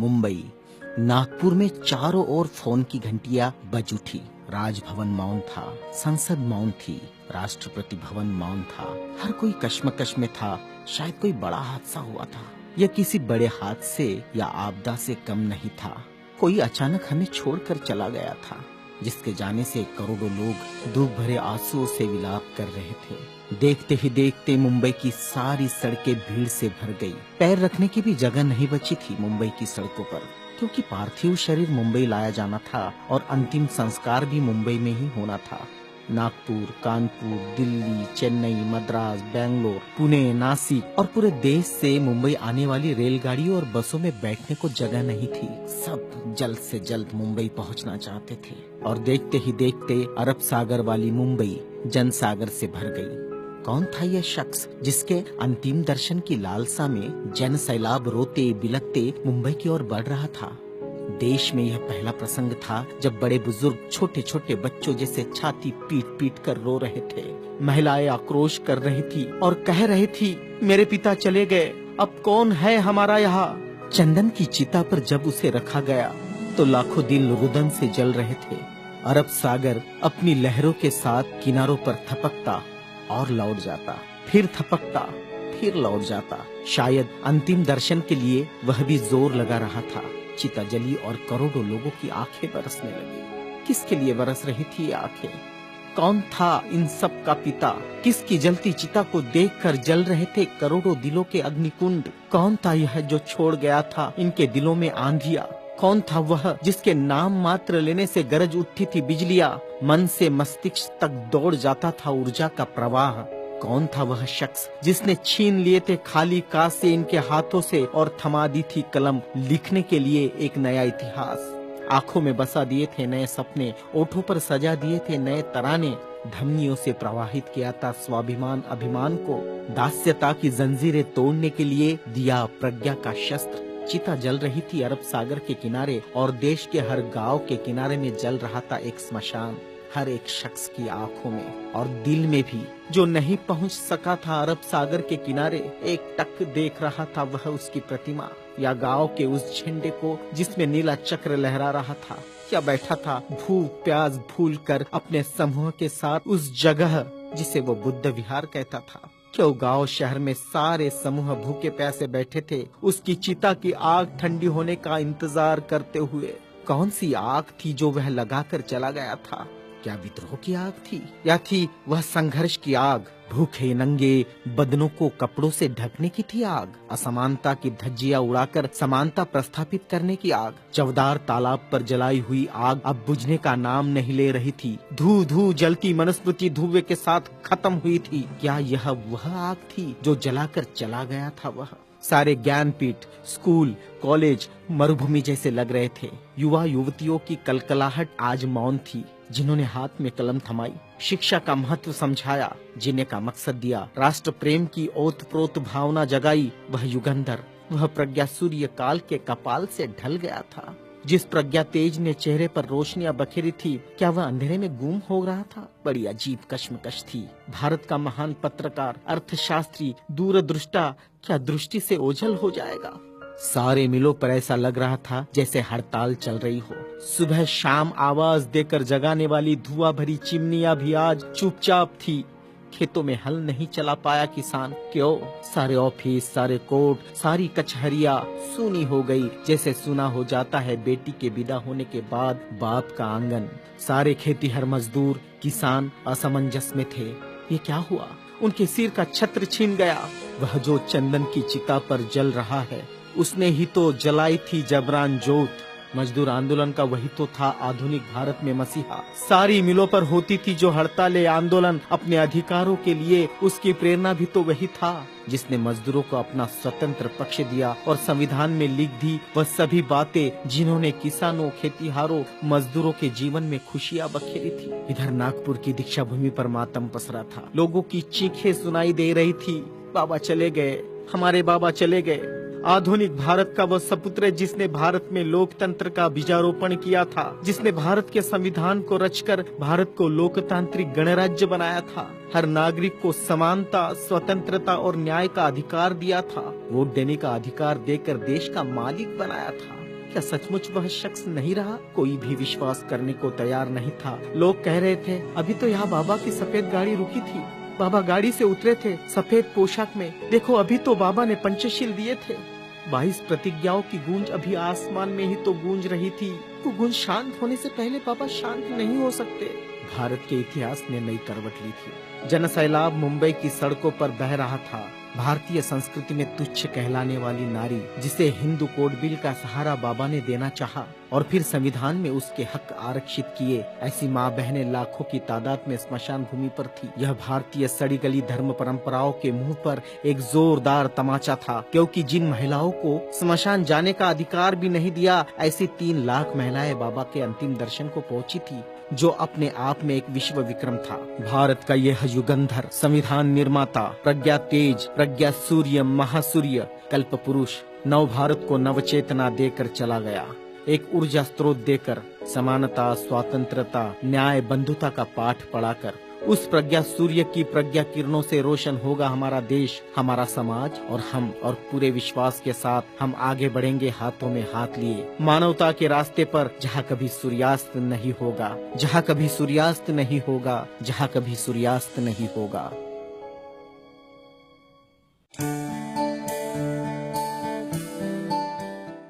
मुंबई, नागपुर में चारों ओर फोन की घंटियां बज उठी। राजभवन मौन था, संसद मौन थी, राष्ट्रपति भवन मौन था। हर कोई कश्मकश में था। शायद कोई बड़ा हादसा हुआ था। यह किसी बड़े हादसे या आपदा से कम नहीं था। कोई अचानक हमें छोड़कर चला गया था, जिसके जाने से करोड़ों लोग दुख भरे आंसुओं से विलाप कर रहे थे। देखते ही देखते मुंबई की सारी सड़कें भीड़ से भर गई। पैर रखने की भी जगह नहीं बची थी मुंबई की सड़कों पर, क्योंकि पार्थिव शरीर मुंबई लाया जाना था और अंतिम संस्कार भी मुंबई में ही होना था। नागपुर, कानपुर, दिल्ली, चेन्नई, मद्रास, बेंगलोर, पुणे, नासिक और पूरे देश से मुंबई आने वाली रेलगाड़ियों और बसों में बैठने को जगह नहीं थी। सब जल्द से जल्द मुंबई पहुंचना चाहते थे और देखते ही देखते अरब सागर वाली मुंबई जनसागर से भर गई। कौन था यह शख्स जिसके अंतिम दर्शन की लालसा में जन सैलाब रोते बिलखते मुंबई की ओर बढ़ रहा था? देश में यह पहला प्रसंग था जब बड़े बुजुर्ग छोटे छोटे बच्चों जैसे छाती पीट पीट कर रो रहे थे। महिलाएं आक्रोश कर रही थी और कह रही थी, मेरे पिता चले गए, अब कौन है हमारा यहाँ। चंदन की चिता पर जब उसे रखा गया तो लाखों दिल रुदन से जल रहे थे। अरब सागर अपनी लहरों के साथ किनारों पर थपकता और लौट जाता, फिर थपकता, फिर लौट जाता। शायद अंतिम दर्शन के लिए वह भी जोर लगा रहा था। चिता जली और करोड़ों लोगों की आंखें बरसने लगी। किसके लिए बरस रही थी ये आंखें? कौन था इन सब का पिता? किसकी जलती चिता को देखकर जल रहे थे करोड़ों दिलों के अग्निकुंड? कौन था यह जो छोड़ गया था इनके दिलों में आंधियां? कौन था वह जिसके नाम मात्र लेने से गरज उठती थी बिजलियां? मन से मस्तिष्क तक दौड़ जाता था ऊर्जा का प्रवाह। कौन था वह शख्स जिसने छीन लिए थे खाली कासे इनके हाथों से और थमा दी थी कलम लिखने के लिए एक नया इतिहास? आंखों में बसा दिए थे नए सपने, ओठों पर सजा दिए थे नए तराने, धमनियों से प्रवाहित किया था स्वाभिमान अभिमान को, दास्यता की जंजीरें तोड़ने के लिए दिया प्रज्ञा का शस्त्र। चिता जल रही थी अरब सागर के किनारे और देश के हर गांव के किनारे में जल रहा था एक स्मशान। हर एक शख्स की आंखों में और दिल में भी जो नहीं पहुंच सका था अरब सागर के किनारे, एक टक देख रहा था वह उसकी प्रतिमा या गांव के उस झंडे को जिसमें नीला चक्र लहरा रहा था, या बैठा था भूख प्यास भूल कर अपने समूह के साथ उस जगह जिसे वो बुद्ध विहार कहता था। क्यों गांव शहर में सारे समूह भूखे प्यासे बैठे थे उसकी चिता की आग ठंडी होने का इंतजार करते हुए। कौन सी आग थी जो वह लगाकर चला गया था? क्या विद्रोह की आग थी या थी वह संघर्ष की आग? भूखे नंगे बदनों को कपड़ों से ढकने की थी आग? असमानता की धज्जियां उड़ाकर समानता प्रस्थापित करने की आग? चवदार तालाब पर जलाई हुई आग अब बुझने का नाम नहीं ले रही थी। धू धू जलती मनुस्मृति धुएं के साथ खत्म हुई थी। क्या यह वह आग थी जो जलाकर चला गया था वह? सारे ज्ञानपीठ, स्कूल, कॉलेज मरुभूमि जैसे लग रहे थे। युवा युवतियों की कलकलाहट आज मौन थी। जिन्होंने हाथ में कलम थमाई, शिक्षा का महत्व समझाया, जीने का मकसद दिया, राष्ट्र प्रेम की ओतप्रोत भावना जगाई, वह युगंधर, वह प्रज्ञा सूर्य काल के कपाल से ढल गया था। जिस प्रज्ञा तेज ने चेहरे पर रोशनियां बखेरी थी, क्या वह अंधेरे में गुम हो रहा था? बड़ी अजीब कश्मकश थी। भारत का महान पत्रकार, अर्थशास्त्री, दूरदृष्टा क्या दृष्टि से ओझल हो जाएगा? सारे मिलों पर ऐसा लग रहा था जैसे हड़ताल चल रही हो। सुबह शाम आवाज देकर जगाने वाली धुआं भरी चिमनियां भी आज चुपचाप थी। खेतों में हल नहीं चला पाया किसान। क्यों? सारे ऑफिस, सारे कोर्ट, सारी कचहरियां सूनी हो गई, जैसे सुना हो जाता है बेटी के विदा होने के बाद बाप का आंगन। सारे खेतीहर मजदूर, किसान असमंजस में थे। ये क्या हुआ? उनके सिर का छत्र छीन गया। वह जो चंदन की चिता पर जल रहा है, उसने ही तो जलाई थी जबरान जोत। मजदूर आंदोलन का वही तो था आधुनिक भारत में मसीहा। सारी मिलों पर होती थी जो हड़तालें आंदोलन अपने अधिकारों के लिए, उसकी प्रेरणा भी तो वही था जिसने मजदूरों को अपना स्वतंत्र पक्ष दिया और संविधान में लिख दी वह सभी बातें जिन्होंने किसानों, खेतीहारों, मजदूरों के जीवन में खुशियां बखेरी थी। इधर नागपुर की दीक्षा भूमि पर मातम पसरा था। लोगों की चीखें सुनाई दे रही थी, बाबा चले गए, हमारे बाबा चले गए। आधुनिक भारत का वह सपुत्र जिसने भारत में लोकतंत्र का बीजारोपण किया था, जिसने भारत के संविधान को रचकर भारत को लोकतांत्रिक गणराज्य बनाया था, हर नागरिक को समानता, स्वतंत्रता और न्याय का अधिकार दिया था, वोट देने का अधिकार देकर देश का मालिक बनाया था। क्या सचमुच वह शख्स नहीं रहा? कोई भी विश्वास करने को तैयार नहीं था। लोग कह रहे थे, अभी तो यहाँ बाबा की सफेद गाड़ी रुकी थी, बाबा गाड़ी से उतरे थे सफेद पोशाक में, देखो अभी तो बाबा ने पंचशील दिए थे। 22 प्रतिज्ञाओं की गूंज अभी आसमान में ही तो गूंज रही थी। वो गूंज शांत होने से पहले बाबा शांत नहीं हो सकते। भारत के इतिहास ने नई करवट ली थी। जनसैलाब मुंबई की सड़कों पर बह रहा था। भारतीय संस्कृति में तुच्छ कहलाने वाली नारी, जिसे हिंदू कोड बिल का सहारा बाबा ने देना चाहा और फिर संविधान में उसके हक आरक्षित किए, ऐसी माँ बहनें लाखों की तादाद में स्मशान भूमि पर थी। यह भारतीय सड़ी गली धर्म परंपराओं के मुंह पर एक जोरदार तमाचा था, क्योंकि जिन महिलाओं को स्मशान जाने का अधिकार भी नहीं दिया, ऐसी 3 लाख महिलाएं बाबा के अंतिम दर्शन को पहुंची थी, जो अपने आप में एक विश्व विक्रम था। भारत का यह युगंधर, संविधान निर्माता, प्रज्ञा तेज, प्रज्ञा सूर्य, महासूर्य, कल्प पुरुष नव भारत को नवचेतना देकर चला गया। एक ऊर्जा स्रोत देकर, समानता, स्वतंत्रता, न्याय, बंधुता का पाठ पढ़ाकर। उस प्रज्ञा सूर्य की प्रज्ञा किरणों से रोशन होगा हमारा देश, हमारा समाज और हम, और पूरे विश्वास के साथ हम आगे बढ़ेंगे हाथों में हाथ लिए, मानवता के रास्ते पर, जहाँ कभी सूर्यास्त नहीं होगा, जहाँ कभी सूर्यास्त नहीं होगा, जहाँ कभी सूर्यास्त नहीं होगा।